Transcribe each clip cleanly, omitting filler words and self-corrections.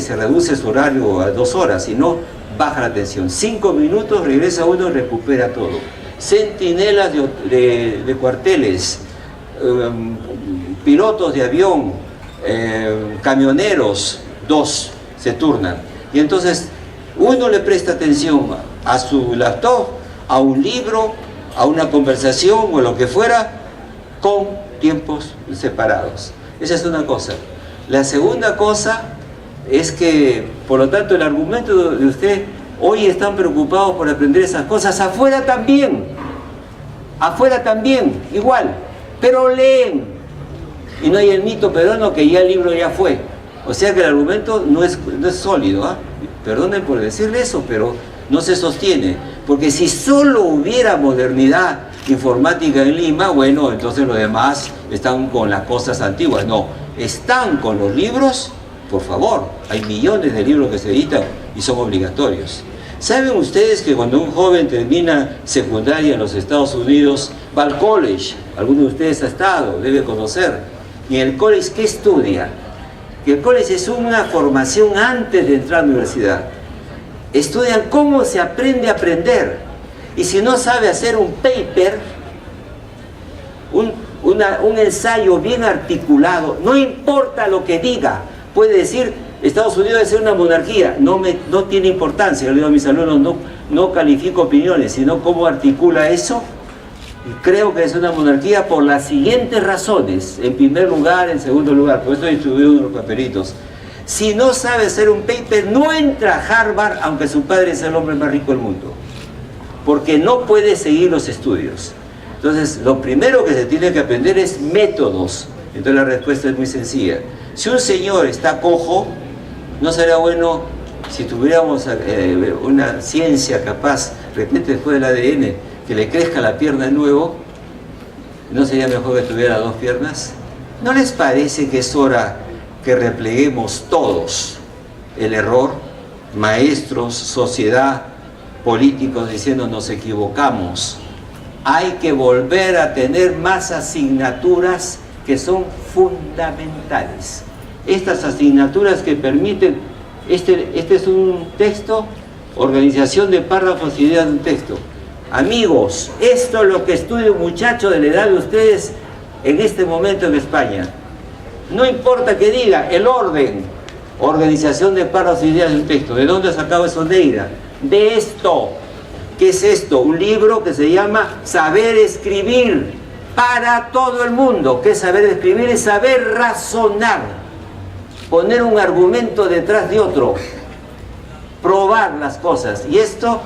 se reduce su horario a 2 horas, sino baja la tensión. 5 minutos, regresa uno y recupera todo. Centinelas de cuarteles, pilotos de avión, camioneros, 2 se turnan. Y entonces uno le presta atención a su laptop, a un libro, a una conversación o lo que fuera, con tiempos separados. Esa es una cosa. La segunda cosa es que, por lo tanto, el argumento de usted, hoy están preocupados por aprender esas cosas, afuera también, igual, pero leen. Y no hay el mito peruano que ya el libro ya fue. O sea que el argumento no es sólido, ¿eh? Perdonen por decirle eso, pero no se sostiene. Porque si solo hubiera modernidad informática en Lima, bueno, entonces los demás están con las cosas antiguas. No, están con los libros, por favor. Hay millones de libros que se editan y son obligatorios. ¿Saben ustedes que cuando un joven termina secundaria en los Estados Unidos, va al college? Alguno de ustedes ha estado, debe conocer. ¿Y en el college qué estudia? Que el college es una formación antes de entrar a la universidad. Estudian cómo se aprende a aprender. Y si no sabe hacer un paper, un ensayo bien articulado, no importa lo que diga, puede decir, Estados Unidos debe ser una monarquía, no tiene importancia. Yo le digo a mis alumnos, no califico opiniones, sino cómo articula eso. Y creo que es una monarquía por las siguientes razones. En primer lugar, en segundo lugar, por eso distribuí unos papelitos. Si no sabe hacer un paper, no entra a Harvard, aunque su padre es el hombre más rico del mundo, porque no puede seguir los estudios. Entonces, lo primero que se tiene que aprender es métodos. Entonces la respuesta es muy sencilla. Si un señor está cojo, ¿no sería bueno si tuviéramos una ciencia capaz, de repente después del ADN, que le crezca la pierna de nuevo? ¿No sería mejor que tuviera 2 piernas? ¿No les parece que es hora que repleguemos todos el error? Maestros, sociedad, políticos diciendo nos equivocamos. Hay que volver a tener más asignaturas que son fundamentales. Estas asignaturas que permiten, este es un texto, organización de párrafos y ideas de un texto. Amigos, esto es lo que estudia un muchacho de la edad de ustedes en este momento en España. No importa que diga el orden, organización de párrafos y ideas de un texto. ¿De dónde ha sacado eso Neira? De esto. ¿Qué es esto? Un libro que se llama Saber Escribir para todo el mundo. ¿Qué es saber escribir? Es saber razonar, poner un argumento detrás de otro, probar las cosas. Y esto,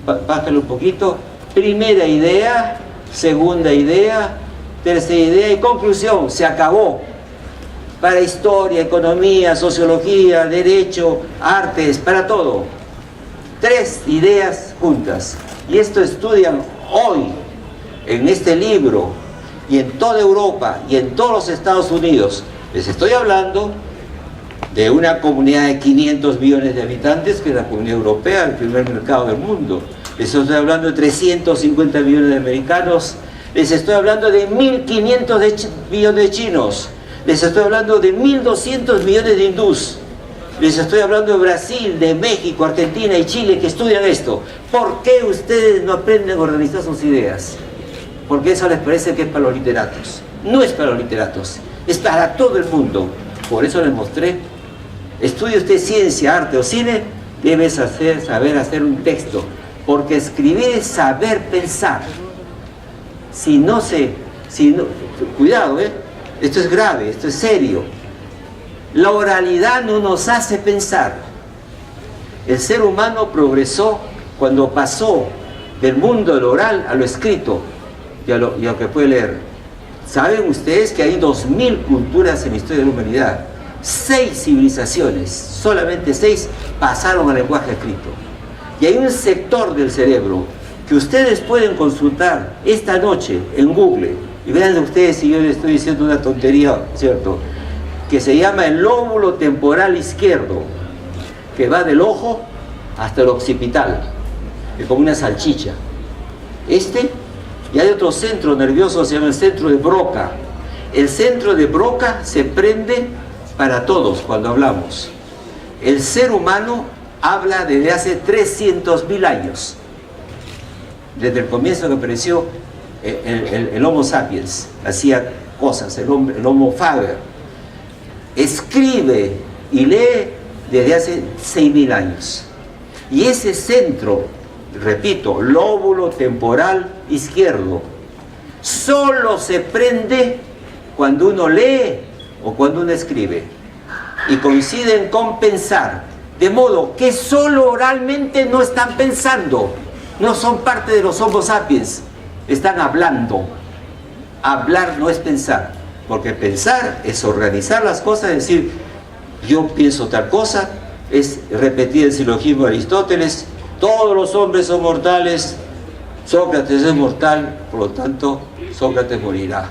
bájalo un poquito, primera idea, segunda idea, tercera idea y conclusión, se acabó. Para historia, economía, sociología, derecho, artes, para todo. 3 ideas juntas. Y esto estudian hoy, en este libro, y en toda Europa, y en todos los Estados Unidos. Les estoy hablando de una comunidad de 500 millones de habitantes, que es la Comunidad Europea, el primer mercado del mundo. Les estoy hablando de 350 millones de americanos. Les estoy hablando de 1.500 millones de chinos. Les estoy hablando de 1.200 millones de hindús. Les estoy hablando de Brasil, de México, Argentina y Chile que estudian esto. ¿Por qué ustedes no aprenden a organizar sus ideas? Porque eso les parece que es para los literatos. No es para los literatos, es para todo el mundo. Por eso les mostré. Estudie usted ciencia, arte o cine, debes saber hacer un texto. Porque escribir es saber pensar. Cuidado, esto es grave, esto es serio. La oralidad no nos hace pensar. El ser humano progresó cuando pasó del mundo del oral a lo escrito y a lo que puede leer. ¿Saben ustedes que hay 2000 culturas en la historia de la humanidad? 6 civilizaciones, solamente 6 pasaron al lenguaje escrito. Y hay un sector del cerebro que ustedes pueden consultar esta noche en Google, y vean ustedes si yo les estoy diciendo una tontería, ¿cierto?, que se llama el lóbulo temporal izquierdo, que va del ojo hasta el occipital, es como una salchicha. Y hay otro centro nervioso, se llama el centro de Broca. El centro de Broca se prende para todos cuando hablamos. el ser humano habla desde hace 300.000 años, desde el comienzo que apareció el Homo sapiens, hacía cosas, el Homo faber, escribe y lee desde hace 6.000 años. Y ese centro, repito, lóbulo temporal izquierdo, solo se prende cuando uno lee o cuando uno escribe, y coinciden con pensar, de modo que solo oralmente no están pensando, no son parte de los Homo sapiens, están hablando. Hablar no es pensar, porque pensar es organizar las cosas, es decir, yo pienso tal cosa, es repetir el silogismo de Aristóteles, todos los hombres son mortales, Sócrates es mortal, por lo tanto Sócrates morirá.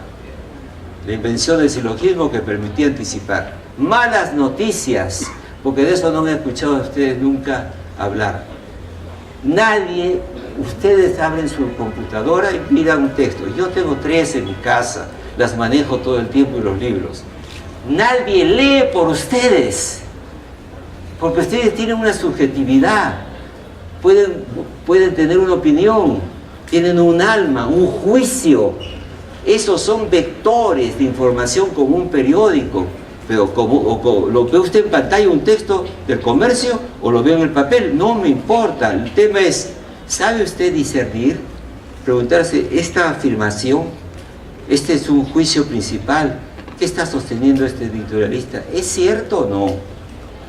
La invención del silogismo que permitía anticipar. Malas noticias, porque de eso no me han escuchado a ustedes nunca hablar. Nadie, ustedes abren su computadora y miran un texto. Yo tengo 3 en mi casa, las manejo todo el tiempo y los libros. Nadie lee por ustedes, porque ustedes tienen una subjetividad, pueden tener una opinión, tienen un alma, un juicio. Esos son vectores de información como un periódico, pero lo ve usted en pantalla, un texto del comercio, o lo ve en el papel, no me importa. El tema es, ¿sabe usted discernir? Preguntarse, esta afirmación, este es un juicio principal, ¿qué está sosteniendo este editorialista? ¿Es cierto o no?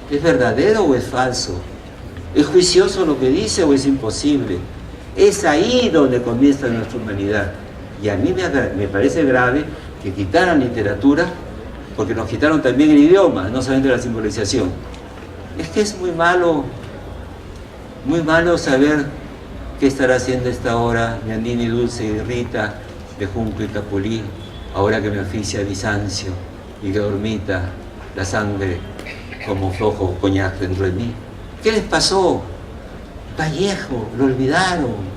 ¿Es verdadero o es falso? ¿Es juicioso lo que dice o es imposible? Es ahí donde comienza nuestra humanidad. Y a mí me parece grave que quitaran literatura, porque nos quitaron también el idioma, no solamente la simbolización. Es que es muy malo saber qué estará haciendo esta hora mi Andini Dulce y Rita, de Junco y Capulí, ahora que me oficia Bizancio y que dormita la sangre como flojo coñac dentro de mí. ¿Qué les pasó? Vallejo, lo olvidaron.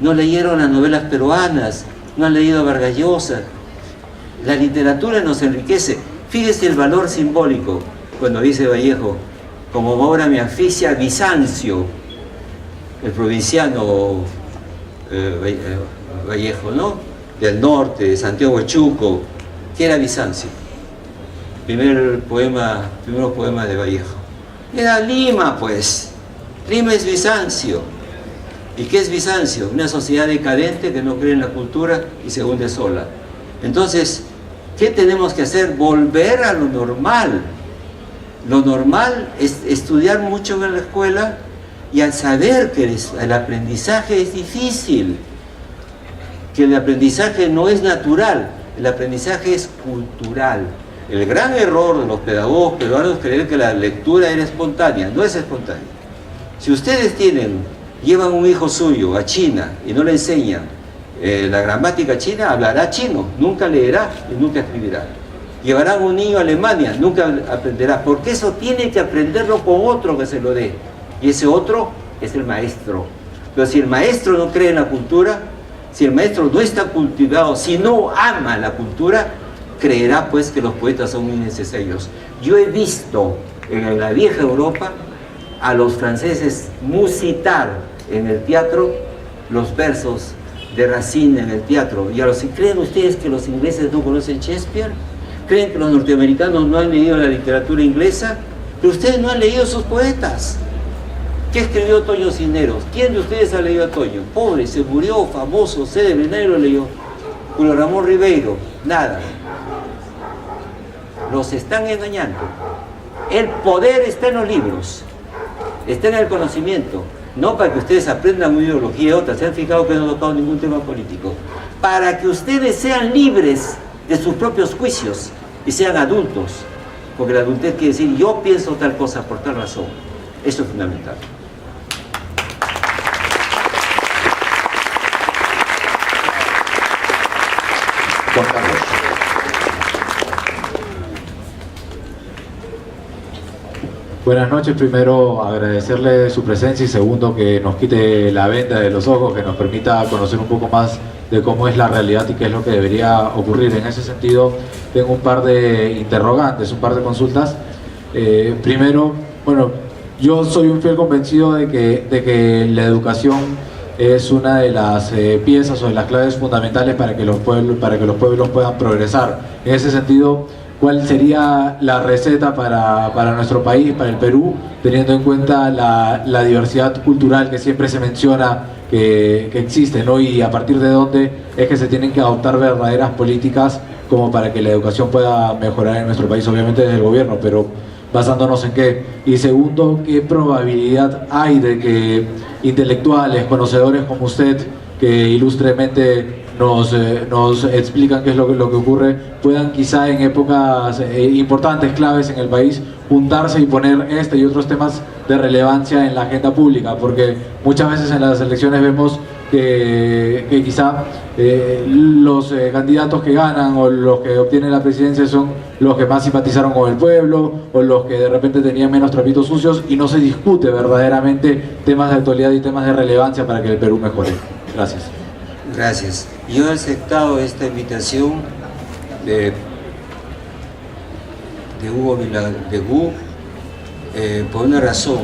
No leyeron las novelas peruanas, no han leído a Vargas Llosa. La literatura nos enriquece. Fíjese el valor simbólico cuando dice Vallejo, como ahora me oficia Bizancio, el provinciano Vallejo, ¿no? Del norte, de Santiago de Chuco, que era Bizancio. Primeros poemas de Vallejo. Era Lima, pues. Lima es Bizancio. ¿Y qué es Bizancio? Una sociedad decadente que no cree en la cultura y se hunde sola. Entonces, ¿qué tenemos que hacer? Volver a lo normal. Lo normal es estudiar mucho en la escuela y al saber que el aprendizaje es difícil, que el aprendizaje no es natural, el aprendizaje es cultural. El gran error de los pedagogos peruanos es creer que la lectura era espontánea. No es espontánea. Si ustedes llevan un hijo suyo a China y no le enseñan la gramática china, hablará chino, nunca leerá y nunca escribirá. Llevarán un niño a Alemania, nunca aprenderá, porque eso tiene que aprenderlo con otro que se lo dé. Y ese otro es el maestro. Pero si el maestro no cree en la cultura, si el maestro no está cultivado, si no ama la cultura, creerá pues que los poetas son innecesarios. Yo he visto en la vieja Europa a los franceses musitar en el teatro los versos de Racine en el teatro. ¿Creen ustedes que los ingleses no conocen Shakespeare? ¿Creen que los norteamericanos no han leído la literatura inglesa? Pero ustedes no han leído sus poetas. ¿Qué escribió Toño Cisneros? ¿Quién de ustedes ha leído a Toño? Pobre, se murió, famoso, célebre, nadie lo leyó. Julio Ramón Ribeiro, nada. Los están engañando. El poder está en los libros, está en el conocimiento. No para que ustedes aprendan una ideología y otra. ¿Se han fijado que no he tocado ningún tema político? Para que ustedes sean libres de sus propios juicios y sean adultos. Porque la adultez quiere decir, yo pienso tal cosa por tal razón. Eso es fundamental. Juan Carlos. Buenas noches. Primero, agradecerle su presencia y segundo, que nos quite la venda de los ojos, que nos permita conocer un poco más de cómo es la realidad y qué es lo que debería ocurrir. En ese sentido, tengo un par de interrogantes, un par de consultas. Primero, Bueno, yo soy un fiel convencido de que la educación es una de las piezas o de las claves fundamentales para que los pueblos puedan progresar. En ese sentido, ¿cuál sería la receta para nuestro país, para el Perú, teniendo en cuenta la diversidad cultural que siempre se menciona que existe, ¿no? Y a partir de dónde es que se tienen que adoptar verdaderas políticas como para que la educación pueda mejorar en nuestro país, obviamente desde el gobierno, pero basándonos en qué? Y segundo, ¿qué probabilidad hay de que intelectuales, conocedores como usted, que ilustremente nos explican qué es lo que ocurre, puedan quizá en épocas importantes, claves en el país, juntarse y poner este y otros temas de relevancia en la agenda pública? Porque muchas veces en las elecciones vemos que quizá los candidatos que ganan o los que obtienen la presidencia son los que más simpatizaron con el pueblo o los que de repente tenían menos trapitos sucios, y no se discute verdaderamente temas de actualidad y temas de relevancia para que el Perú mejore. Gracias. Gracias. Yo he aceptado esta invitación de Hugo por una razón.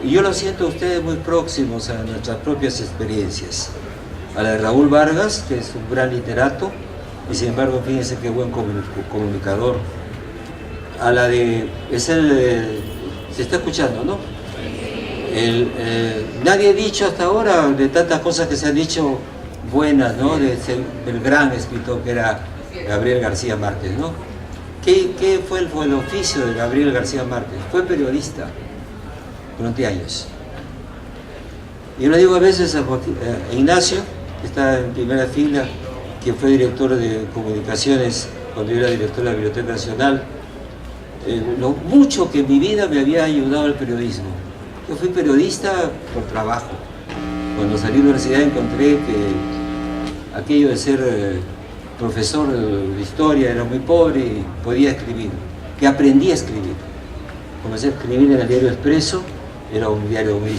Y yo lo siento a ustedes muy próximos a nuestras propias experiencias. A la de Raúl Vargas, que es un gran literato, y sin embargo, fíjense qué buen comunicador. A la de... se está escuchando, ¿no? Nadie ha dicho hasta ahora de tantas cosas que se han dicho buenas, ¿no? Del gran escritor que era Gabriel García Márquez, ¿no? ¿Qué fue el oficio de Gabriel García Márquez? Fue periodista durante años. Yo le digo a veces a Ignacio, que está en primera fila, que fue director de comunicaciones cuando yo era director de la Biblioteca Nacional, lo mucho que en mi vida me había ayudado el periodismo. Yo fui periodista por trabajo. Cuando salí de la universidad encontré que aquello de ser profesor de historia era muy pobre y podía escribir. Y aprendí a escribir. Comencé a escribir en el diario Expreso. Era un diario que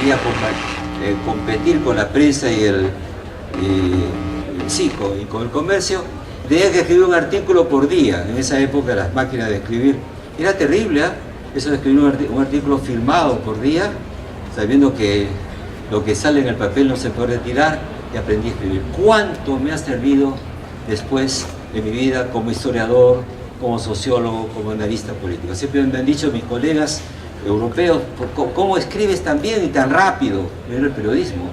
quería competir con la prensa y con el comercio. Tenía que escribir un artículo por día. En esa época las máquinas de escribir era terrible, ¿eh? Eso de escribir un artículo firmado por día, sabiendo que lo que sale en el papel no se puede retirar, y aprendí a escribir. ¿Cuánto me ha servido después de mi vida como historiador, como sociólogo, como analista político? Siempre me han dicho mis colegas europeos, ¿cómo escribes tan bien y tan rápido? Era el periodismo.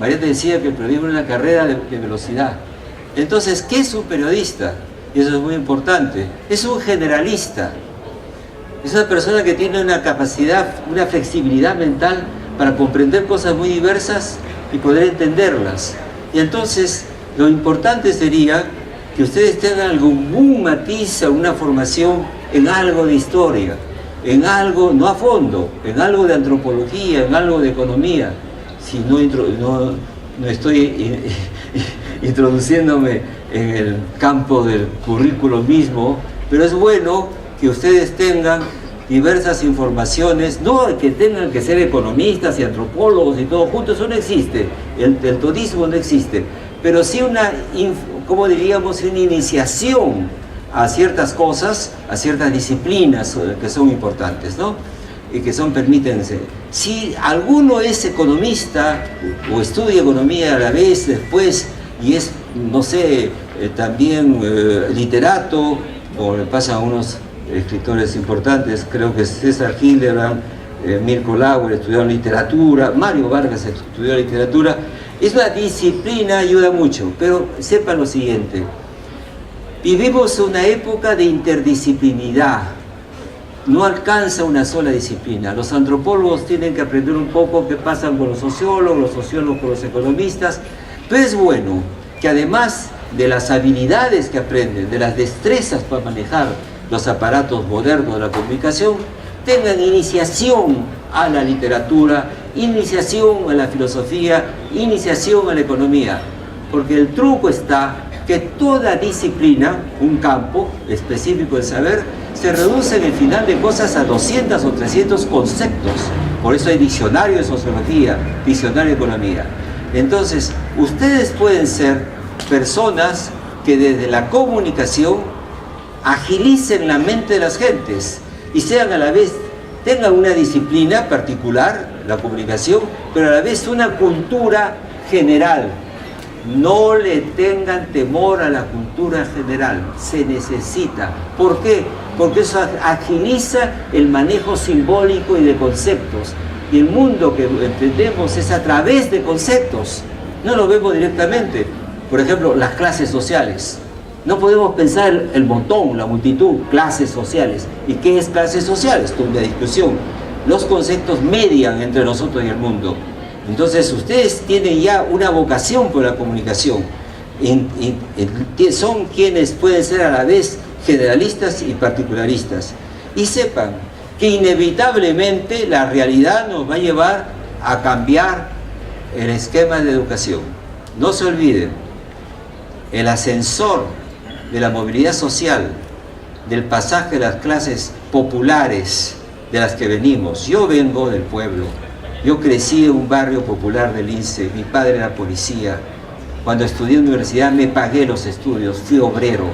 María te decía que el periodismo es una carrera de velocidad. Entonces, ¿qué es un periodista? Y eso es muy importante. Es un generalista. Es una persona que tiene una capacidad, una flexibilidad mental para comprender cosas muy diversas y poder entenderlas. Y entonces, lo importante sería que ustedes tengan algún matiz, alguna formación en algo de historia, en algo, no a fondo, en algo de antropología, en algo de economía. Si no estoy introduciéndome en el campo del currículo mismo, pero es bueno que ustedes tengan diversas informaciones, no que tengan que ser economistas y antropólogos y todo junto, eso no existe, el todismo no existe, pero sí una, ¿cómo diríamos?, una iniciación a ciertas cosas, a ciertas disciplinas que son importantes, ¿no? Y que permítense. Si alguno es economista o estudia economía a la vez después y es, no sé, también literato, como le pasa a unos escritores importantes, creo que César Hildebrand, Mirko Lauer estudiaron literatura, Mario Vargas estudió literatura, es una disciplina, ayuda mucho, pero sepan lo siguiente, vivimos una época de interdisciplinidad, no alcanza una sola disciplina, los antropólogos tienen que aprender un poco qué pasa con los sociólogos con los economistas, pero es bueno que además de las habilidades que aprenden, de las destrezas para manejar los aparatos modernos de la comunicación, tengan iniciación a la literatura, iniciación a la filosofía, iniciación a la economía, porque el truco está que toda disciplina, un campo específico del saber, se reduce en el final de cosas a 200 o 300 conceptos. Por eso hay diccionario de sociología, diccionario de economía. Entonces, ustedes pueden ser personas que desde la comunicación agilicen la mente de las gentes y sean a la vez, tengan una disciplina particular, la comunicación, pero a la vez una cultura general. No le tengan temor a la cultura general, se necesita. ¿Por qué? Porque eso agiliza el manejo simbólico y de conceptos. Y el mundo que entendemos es a través de conceptos, no lo vemos directamente. Por ejemplo, las clases sociales. No podemos pensar el montón, la multitud, clases sociales. ¿Y qué es clases sociales? Esto es una discusión. Los conceptos median entre nosotros y el mundo. Entonces ustedes tienen ya una vocación por la comunicación. Son quienes pueden ser a la vez generalistas y particularistas. Y sepan que inevitablemente la realidad nos va a llevar a cambiar el esquema de educación. No se olviden, el ascensor de la movilidad social, del pasaje de las clases populares de las que venimos. Yo vengo del pueblo. Yo crecí en un barrio popular del INSE, mi padre era policía. Cuando estudié en la universidad me pagué los estudios, fui obrero,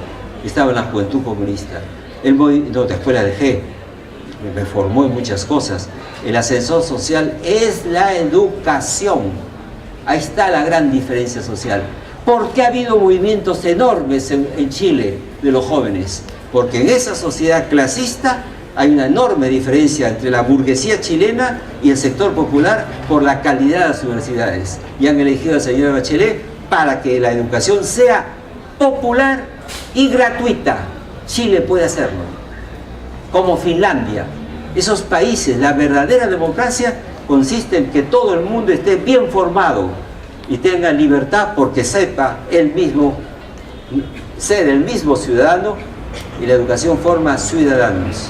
estaba en la Juventud Comunista. Después la dejé, me formó en muchas cosas. El ascensor social es la educación. Ahí está la gran diferencia social. ¿Por qué ha habido movimientos enormes en Chile de los jóvenes? Porque en esa sociedad clasista hay una enorme diferencia entre la burguesía chilena y el sector popular por la calidad de las universidades. Y han elegido a la señora Bachelet para que la educación sea popular y gratuita. Chile puede hacerlo, como Finlandia. Esos países, la verdadera democracia consiste en que todo el mundo esté bien formado y tenga libertad porque sepa él mismo, ser el mismo ciudadano, y la educación forma ciudadanos.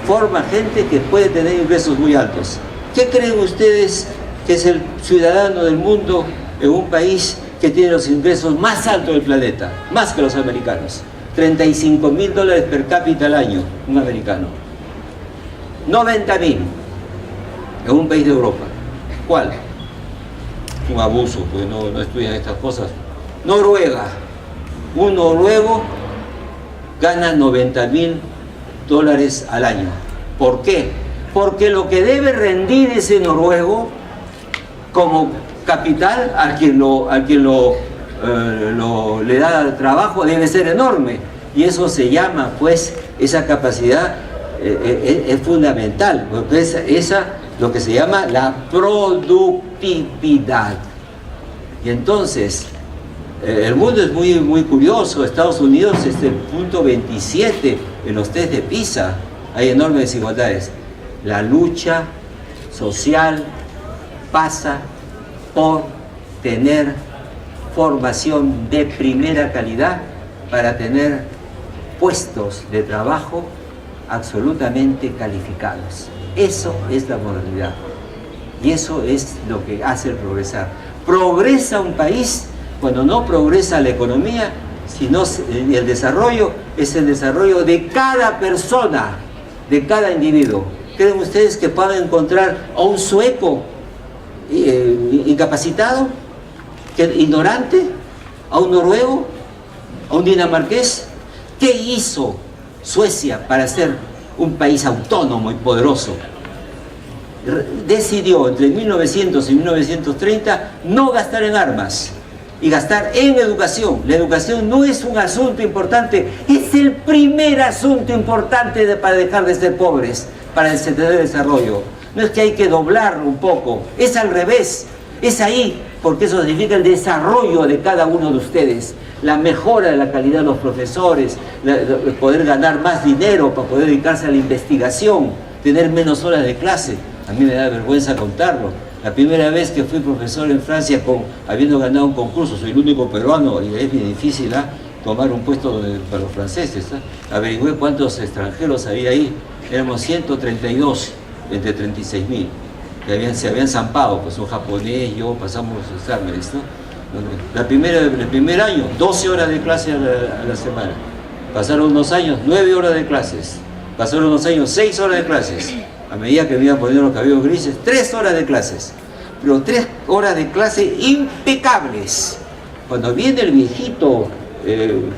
Forma gente que puede tener ingresos muy altos. ¿Qué creen ustedes que es el ciudadano del mundo en un país que tiene los ingresos más altos del planeta? Más que los americanos. $35.000 per cápita al año, un americano. 90.000 en un país de Europa. ¿Cuál? Un abuso, pues no estudian estas cosas. Noruega. Un noruego gana $90.000 al año. ¿Por qué? Porque lo que debe rendir ese noruego como capital a quien le da trabajo debe ser enorme, y eso se llama, pues, esa capacidad es fundamental, porque esa lo que se llama la productividad. Y entonces el mundo es muy curioso. Estados Unidos es el punto 27 en los test de PISA. Hay enormes desigualdades. La lucha social pasa por tener formación de primera calidad para tener puestos de trabajo absolutamente calificados. Eso es la modernidad. Y eso es lo que hace el progresar. Progresa un país cuando no progresa la economía, sino el desarrollo es el desarrollo de cada persona, de cada individuo. ¿Creen ustedes que puedan encontrar a un sueco incapacitado, ignorante, a un noruego, a un dinamarqués? ¿Qué hizo Suecia para ser un país autónomo y poderoso? Decidió entre 1900 y 1930 no gastar en armas y gastar en educación. La educación no es un asunto importante, es el primer asunto importante para dejar de ser pobres, para tener desarrollo. No es que hay que doblarlo un poco, es al revés, es ahí, porque eso significa el desarrollo de cada uno de ustedes, la mejora de la calidad de los profesores, poder ganar más dinero para poder dedicarse a la investigación, tener menos horas de clase. A mí me da vergüenza contarlo. La primera vez que fui profesor en Francia, habiendo ganado un concurso, soy el único peruano y es bien difícil tomar un puesto para los franceses. Averigüé cuántos extranjeros había ahí. Éramos 132 entre 36.000. Se habían zampado, pues un japonés, yo pasamos los exámenes, ¿no? El primer año, 12 horas de clase a la semana. Pasaron unos años, 9 horas de clases. Pasaron unos años, 6 horas de clases. A medida que me iban poniendo los cabellos grises, 3 horas de clases. Pero 3 horas de clase impecables. Cuando viene el viejito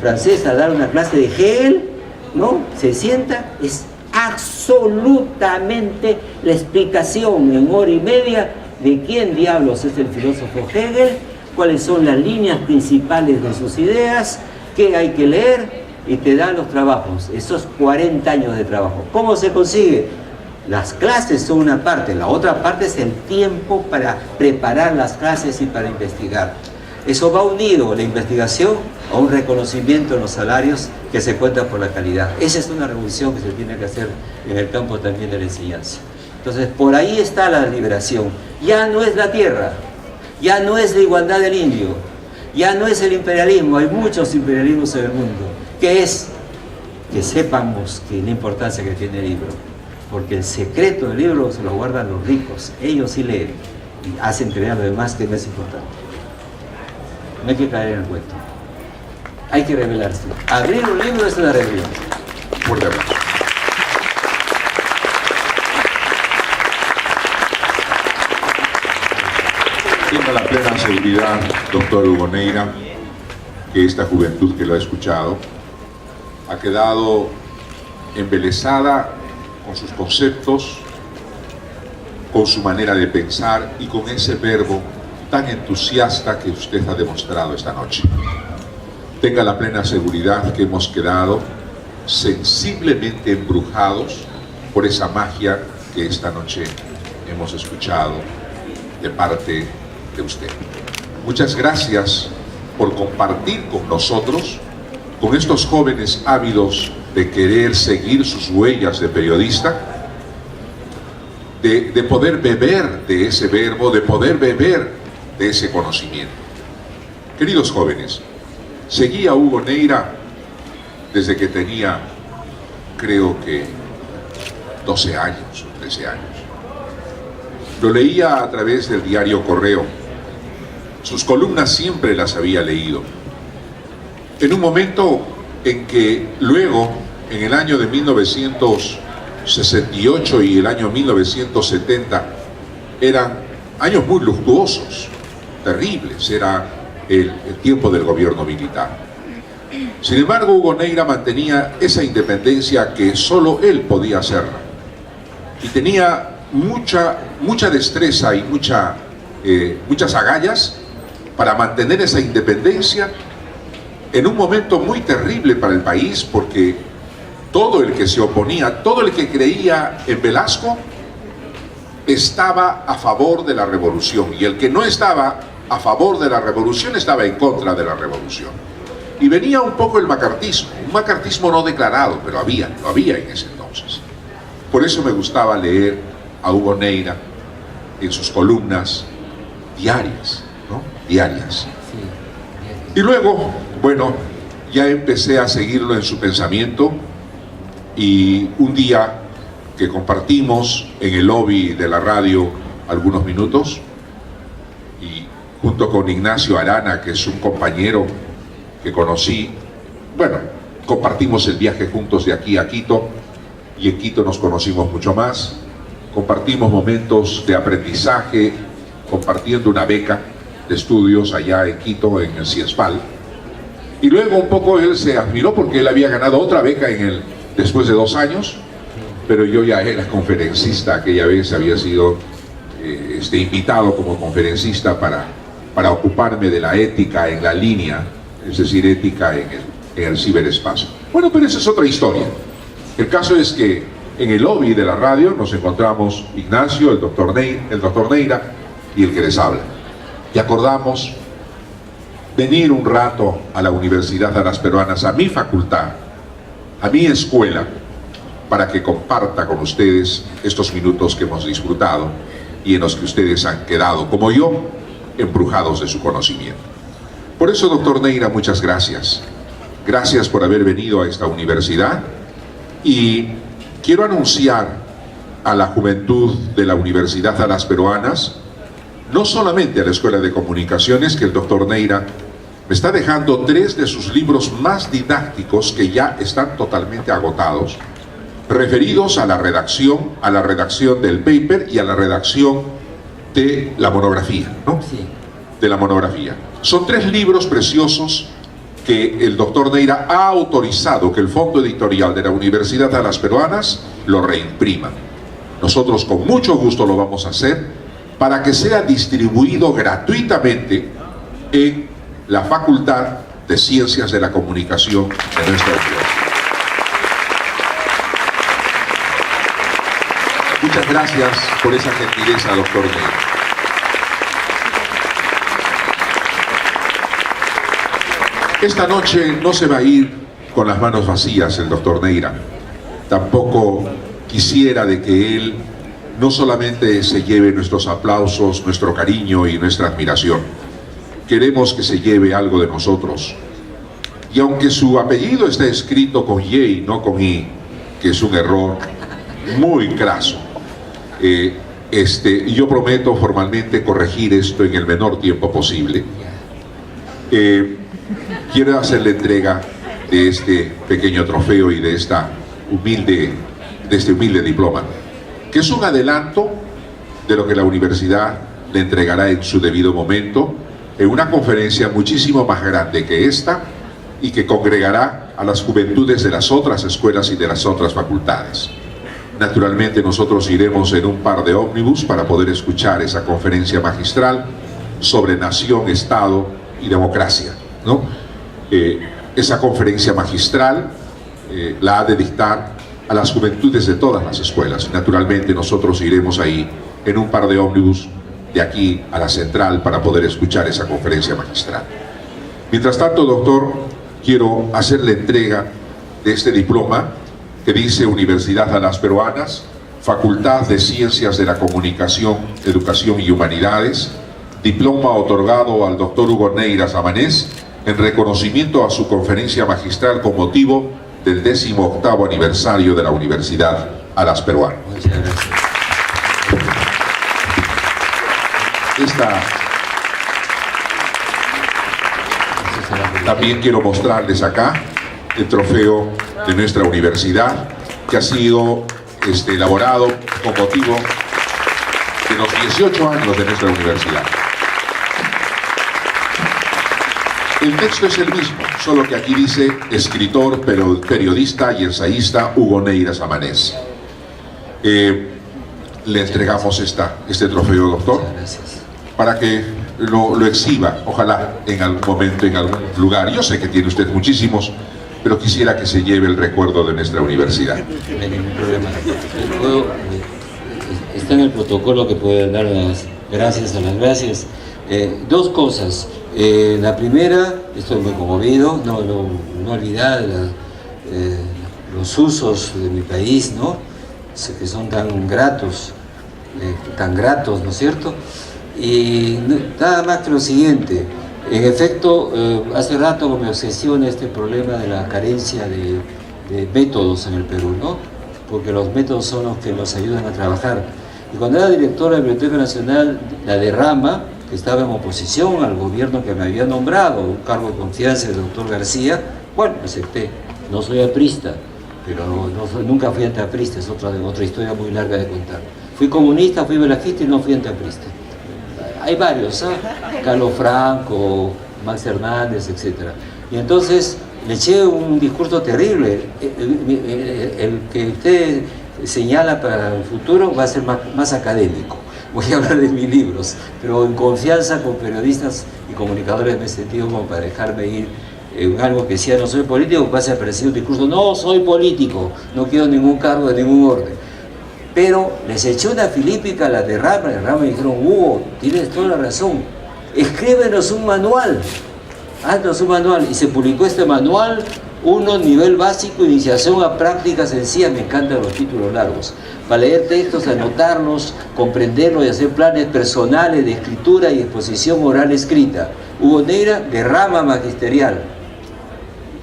francés a dar una clase de Hegel, ¿no? Se sienta, es absolutamente la explicación en hora y media de quién diablos es el filósofo Hegel, cuáles son las líneas principales de sus ideas, qué hay que leer, y te da los trabajos, esos 40 años de trabajo. ¿Cómo se consigue? Las clases son una parte, la otra parte es el tiempo para preparar las clases y para investigar. Eso va unido, la investigación, a un reconocimiento en los salarios que se cuenta por la calidad. Esa es una revolución que se tiene que hacer en el campo también de la enseñanza. Entonces, por ahí está la liberación. Ya no es la tierra, ya no es la igualdad del indio, ya no es el imperialismo, hay muchos imperialismos en el mundo. ¿Qué es? Que sepamos que la importancia que tiene el libro. Porque el secreto del libro se lo guardan los ricos. Ellos sí leen y hacen creer a los demás que no es importante. No hay que caer en el cuento. Hay que revelarse. Abrir un libro es una rebelión. Fuerte abrazo. Tengo la plena seguridad, doctor Hugo Neira, que esta juventud que lo ha escuchado ha quedado embelesada con sus conceptos, con su manera de pensar y con ese verbo tan entusiasta que usted ha demostrado esta noche. Tenga la plena seguridad que hemos quedado sensiblemente embrujados por esa magia que esta noche hemos escuchado de parte de usted. Muchas gracias por compartir con nosotros, con estos jóvenes ávidos de querer seguir sus huellas de periodista, de poder beber de ese verbo, de poder beber de ese conocimiento. Queridos jóvenes, seguí a Hugo Neira desde que tenía, creo que 12 años o 13 años. Lo leía a través del diario Correo. Sus columnas siempre las había leído. En un momento en que luego, en el año de 1968 y el año 1970, eran años muy luctuosos, terribles, era el tiempo del gobierno militar. Sin embargo, Hugo Neira mantenía esa independencia que solo él podía hacerla. Y tenía mucha destreza y muchas agallas para mantener esa independencia en un momento muy terrible para el país, porque todo el que se oponía, todo el que creía en Velasco, estaba a favor de la revolución, y el que no estaba a favor de la revolución estaba en contra de la revolución. Y venía un poco el macartismo, un macartismo no declarado, pero lo había en ese entonces. Por eso me gustaba leer a Hugo Neira en sus columnas diarias, ¿no? Diarias. Y luego, bueno, ya empecé a seguirlo en su pensamiento, y un día que compartimos en el lobby de la radio algunos minutos, y junto con Ignacio Arana, que es un compañero que conocí, bueno, compartimos el viaje juntos de aquí a Quito, y en Quito nos conocimos mucho más, compartimos momentos de aprendizaje, compartiendo una beca de estudios allá en Quito, en el CIESPAL, y luego un poco él se admiró porque él había ganado otra beca después de 2 años, pero yo ya era conferencista, aquella vez había sido invitado como conferencista para ocuparme de la ética en la línea, es decir, ética en el ciberespacio. Bueno, pero esa es otra historia. El caso es que en el lobby de la radio nos encontramos Ignacio, el doctor Neira y el que les habla, y acordamos venir un rato a la Universidad de las Peruanas, a mi facultad, a mi escuela, para que comparta con ustedes estos minutos que hemos disfrutado y en los que ustedes han quedado, como yo, embrujados de su conocimiento. Por eso, doctor Neira, muchas gracias. Gracias por haber venido a esta universidad, y quiero anunciar a la juventud de la Universidad de las Peruanas, no solamente a la Escuela de Comunicaciones, que el doctor Neira me está dejando 3 de sus libros más didácticos que ya están totalmente agotados, referidos a la redacción del paper y a la redacción de la monografía, ¿no? Sí. De la monografía. Son 3 libros preciosos que el doctor Neira ha autorizado que el fondo editorial de la Universidad de las Peruanas lo reimprima. Nosotros con mucho gusto lo vamos a hacer para que sea distribuido gratuitamente en la Facultad de Ciencias de la Comunicación de nuestra universidad. Muchas gracias por esa gentileza, doctor Neira. Esta noche no se va a ir con las manos vacías el doctor Neira. Tampoco quisiera de que él no solamente se lleve nuestros aplausos, nuestro cariño y nuestra admiración. Queremos que se lleve algo de nosotros. Y aunque su apellido está escrito con Y y no con I, que es un error muy craso, yo prometo formalmente corregir esto en el menor tiempo posible. Quiero hacerle entrega de este pequeño trofeo y de este humilde diploma, que es un adelanto de lo que la universidad le entregará en su debido momento, en una conferencia muchísimo más grande que esta y que congregará a las juventudes de las otras escuelas y de las otras facultades. Naturalmente nosotros iremos en un par de ómnibus para poder escuchar esa conferencia magistral sobre nación, Estado y democracia, ¿no? Esa conferencia magistral la ha de dictar a las juventudes de todas las escuelas. Naturalmente nosotros iremos ahí en un par de ómnibus de aquí a la central para poder escuchar esa conferencia magistral. Mientras tanto, doctor, quiero hacerle entrega de este diploma que dice Universidad de las Peruanas, Facultad de Ciencias de la Comunicación, Educación y Humanidades, diploma otorgado al doctor Hugo Neira Samanés en reconocimiento a su conferencia magistral con motivo del 18º aniversario de la Universidad a las Peruanas. Muchas gracias. También quiero mostrarles acá el trofeo de nuestra universidad, que ha sido elaborado con motivo de los 18 años de nuestra universidad. El texto es el mismo, solo que aquí dice escritor, periodista y ensayista Hugo Neira Samanés. Le entregamos este trofeo, doctor, para que lo exhiba, ojalá en algún momento, en algún lugar. Yo sé que tiene usted muchísimos, pero quisiera que se lleve el recuerdo de nuestra universidad. No hay ningún problema. Está en el protocolo que pueden dar las gracias a las gracias. Dos cosas. La primera, estoy muy conmovido, no olvidar los usos de mi país, ¿no? Que son tan gratos, ¿no es cierto? Y nada más que lo siguiente, en efecto, hace rato me obsesiona este problema de la carencia de métodos en el Perú, ¿no? Porque los métodos son los que nos ayudan a trabajar. Y cuando era director de la Biblioteca Nacional, la derrama, que estaba en oposición al gobierno que me había nombrado, un cargo de confianza del doctor García, bueno, acepté. No soy aprista, pero nunca fui antiaprista, es otra historia muy larga de contar. Fui comunista, fui velajista y no fui antiaprista. Hay varios, Carlos Franco, Max Hernández, etc. Y entonces le eché un discurso terrible. El que usted señala para el futuro va a ser más académico. Voy a hablar de mis libros, pero en confianza con periodistas y comunicadores me he sentido como para dejarme ir en algo que decía no soy político, casi apareció un discurso, no soy político, no quiero ningún cargo de ningún orden. Pero les eché una filípica a la derrama y dijeron, Hugo, tienes toda la razón, escríbenos un manual, haznos un manual. Y se publicó este manual, nivel básico, iniciación a prácticas sencillas, me encantan los títulos largos, para leer textos, anotarlos, comprenderlos y hacer planes personales de escritura y exposición oral escrita. Hugo Neira, derrama magisterial,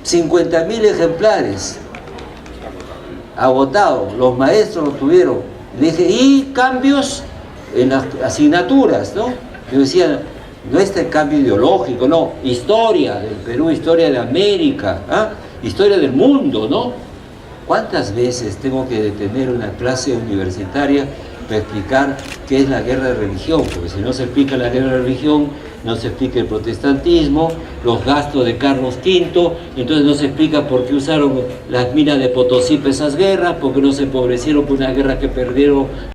50.000 ejemplares, agotado, los maestros lo tuvieron. Le dije, y cambios en las asignaturas, ¿no? Yo decía, no este cambio ideológico, no, historia del Perú, historia de América, historia del mundo, ¿no? ¿Cuántas veces tengo que detener una clase universitaria para explicar qué es la guerra de religión? Porque si no se explica la guerra de religión, no se explica el protestantismo, los gastos de Carlos V, entonces no se explica por qué usaron las minas de Potosí para esas guerras, por qué no se empobrecieron por una guerra que perdieron